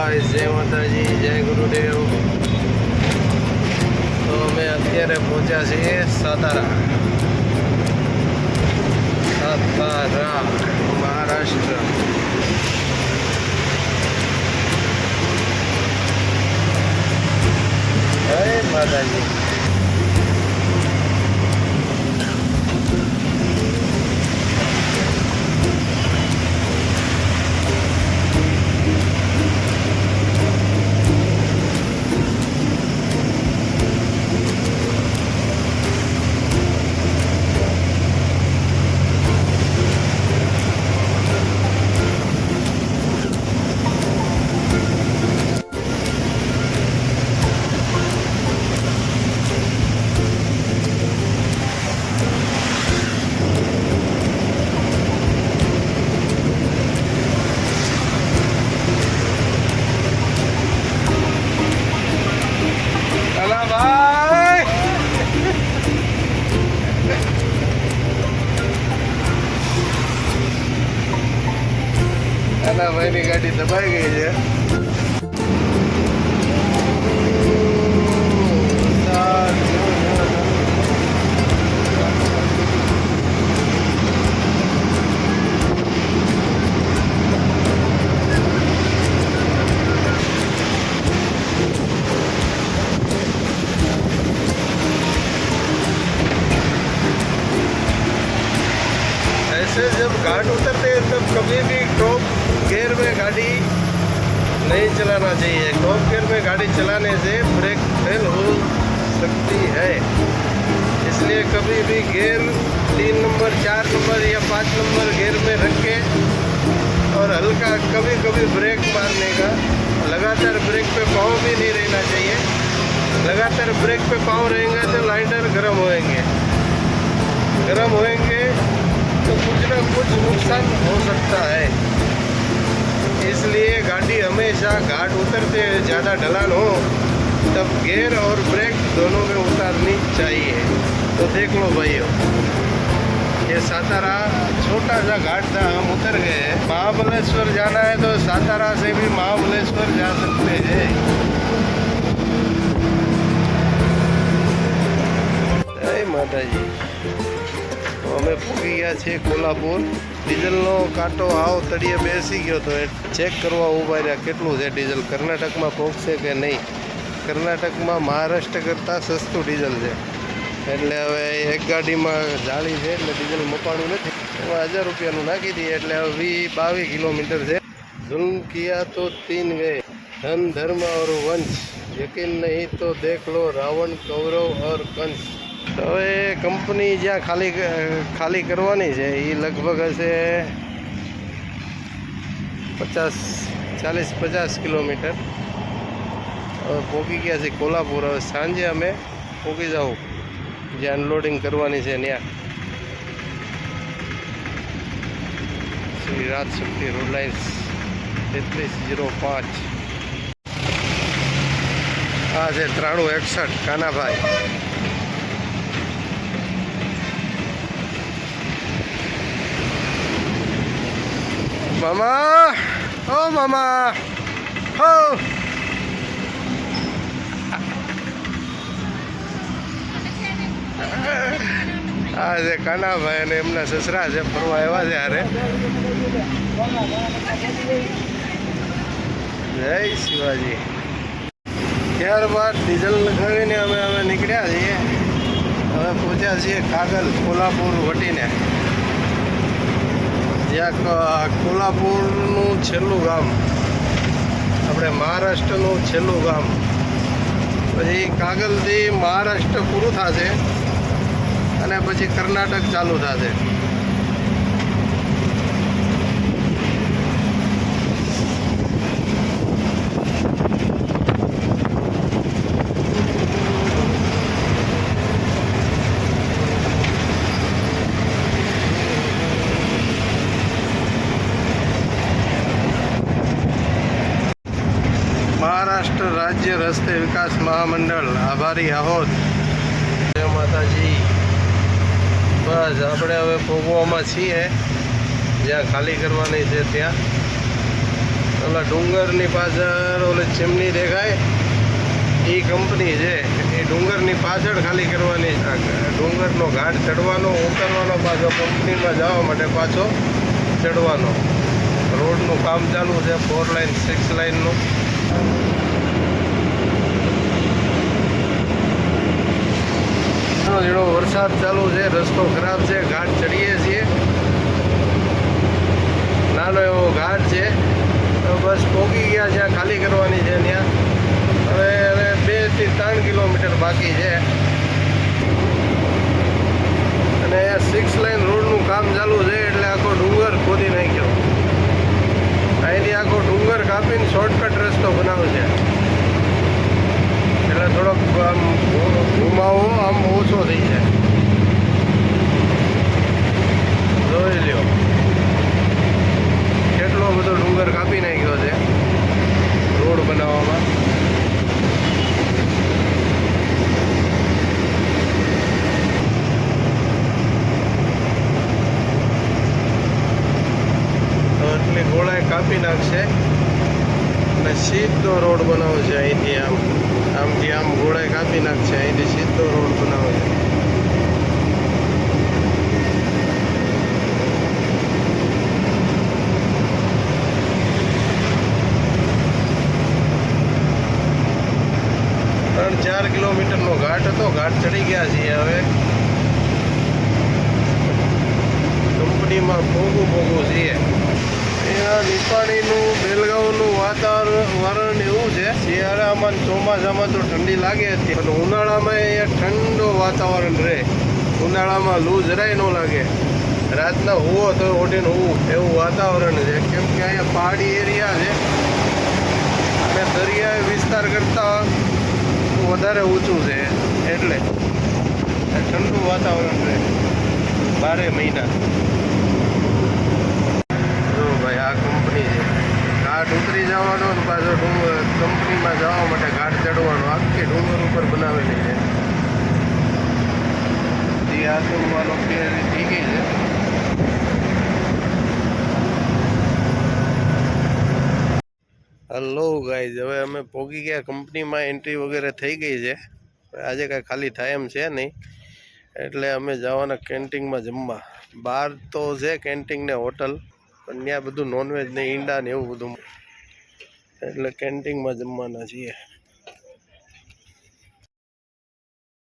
Guys, જય માતાજી, જય ગુરુદેવ। તો અમે અત્યારે પહોંચ્યા છીએ સાતારા, મહારાષ્ટ્ર। જય માતાજી। ભાઈની ગાડી દબાઈ ગઈ છે। ऐसे जब घाट उतरते हैं तब कभी भी टॉप गियर में गाड़ी नहीं चलाना चाहिए। टॉप गियर में गाड़ी चलाने से ब्रेक फेल हो सकती है, इसलिए कभी भी गियर 3 नंबर 4 नंबर या 5 नंबर गियर में रख के और हल्का कभी कभी ब्रेक मारने का। लगातार ब्रेक पे पाँव भी नहीं रहना चाहिए। लगातार ब्रेक पे पाँव रहेंगे तो लाइटर गर्म होएंगे तो कुछ ना कुछ नुकसान हो सकता है। इसलिए गाड़ी हमेशा घाट उतरते ज़्यादा ढलान हो तब गियर और ब्रेक दोनों में उतारनी चाहिए। तो देख लो भाइयों, ये सातारा छोटा सा घाट था, हम उतर गए हैं। महाबलेश्वर जाना है तो सातारा से भी महाबलेश्वर जा सकते हैं। जय माताजी। तो અમે પહોંચી ગયા છીએ કોલ્હાપુર। ડીઝલનો કાંટો આવ તળિયે બેસી ગયો તો એ ચેક કરવા ઊભા રહ્યા કેટલું છે ડીઝલ, કર્ણાટકમાં પહોંચશે કે નહીં। કર્ણાટકમાં મહારાષ્ટ્ર કરતાં સસ્તું ડીઝલ છે, એટલે હવે એક ગાડીમાં જાળી છે એટલે ડીઝલ મપાણું નથી। એમાં 1000 રૂપિયાનું નાખી દઈએ એટલે હવે 22 કિલોમીટર છે। जुल्म किया तो 3 गए, धन धर्म और वंश, यकीन नहीं तो देख लो रावण कौरव और कंस। तो હવે કંપની જ્યાં ખાલી કરવાની છે એ લગભગ હશે 40-50 કિલોમીટર। હવે પહોંચી ગયા છે કોલ્હાપુર। હવે સાંજે અમે પહોંચી જાઉં જ્યાં અનલોડિંગ કરવાની છે ત્યાં। શ્રી રાજ શક્તિ રોડ લાઇન્સ 3305। આ છે 9361 કાનાભાઈ। मामा, ओ मामा, हो आज कानाभाई ने एमना ससरा है फरवा आव्या छे हारे। जय शिवाजी। त्यारबाद डीजल लखावीने अमे નીકળ્યા છીએ। હવે પહોંચ્યા છીએ કાગલ કોલ્હાપુર વટીને, જ્યાં કોલ્હાપુરનું છેલ્લું ગામ, આપણે મહારાષ્ટ્રનું છેલ્લું ગામ। પછી કાગલથી મહારાષ્ટ્ર પૂરું થશે અને પછી કર્ણાટક ચાલુ થશે। महाराष्ट्र राज्य रस्ते विकास महामंडल आभारी आहोत। जय माताजी। बस આપણે હવે ભોગવામાં છીએ જ્યાં ખાલી કરવાની છે ત્યાં। ઓલા ડુંગરની પાછળ ઓલી ચીમની દેખાય એ કંપની છે. એ ડુંગરની પાછળ ખાલી કરવાની. ડુંગરનો ઘાટ ચડવાનો ઉતરવાનો, પાછો કંપનીમાં જવા માટે પાછો ચડવાનો. રોડનું કામ ચાલુ છે, 4 લાઇન 6 લાઇનનું. ઝીણો વરસાદ ચાલુ છે, રસ્તો ખરાબ છે, ઘાટ ચડીએ છીએ. નાનો એવો ઘાટ છે. બસ પહોંચી ગયા, જ્યાં ખાલી કરવાની છે ત્યાં. હવે 2 થી 3 કિલોમીટર બાકી છે. અને 6 લાઇન રોડનું કામ ચાલુ છે, એટલે આખો ડુંગર ખોદી નાખ્યો. અહીંથી આખો ડુંગર કાપીને શોર્ટકટ રસ્તો બનાવશે, એટલે થોડોક આમ ઘુમાવો આમ ઓછો થઈ જાય. જોઈ લ્યો કેટલો બધો ડુંગર કાપી નાખ્યો છે રોડ બનાવવામાં. તો એટલી ગોળાએ કાપી નાખશે અને સીધો રોડ બનાવશે. અહીંથી આમથી આમ ગોળાએ કાપી નાખશે, અહીંથી સીધો રોડ બનાવશે. ત્રણ 4 કિલોમીટરનો ઘાટ હતો, ઘાટ ચડી ગયા છીએ. હવે કંપનીમાં ભોગું છીએ. અહીંયા નિપાણીનું બેલગાંવનું વાતાવરણ એવું છે. શિયાળામાં ચોમાસામાં તો ઠંડી લાગે હતી, પણ ઉનાળામાં અહીંયા ઠંડો વાતાવરણ રહે. ઉનાળામાં લૂ જરાય ન લાગે. રાતના હોવો તો ઓઢીને હોવું એવું વાતાવરણ છે. કેમ કે અહીંયા પહાડી એરિયા છે અને દરિયાઈ વિસ્તાર કરતાં વધારે ઊંચું છે, એટલે ઠંડુ વાતાવરણ રહે 12 મહિના. જો ભાઈ આ કંપની છે. ઘાટ ઉતરી જવાનો ને પાછો કંપનીમાં જવા માટે ઘાટ ચડવાનો. આખી ડુંગર ઉપર બનાવેલી છે. જે આસુમવાનો તૈયારી થઈ ગઈ છે. હલો ગાઈઝ, હવે અમે પહોંચી ગયા કંપનીમાં. એન્ટ્રી વગેરે થઈ ગઈ છે. આજે કાંઈ ખાલી થાય એમ છે નહીં, એટલે અમે જવાના કેન્ટીનમાં જમવા. બહાર તો છે કેન્ટીન ને હોટલ, પણ ત્યાં બધું નોનવેજ ને ઈંડા ને એવું બધું, એટલે કેન્ટીનમાં જમવાના છીએ.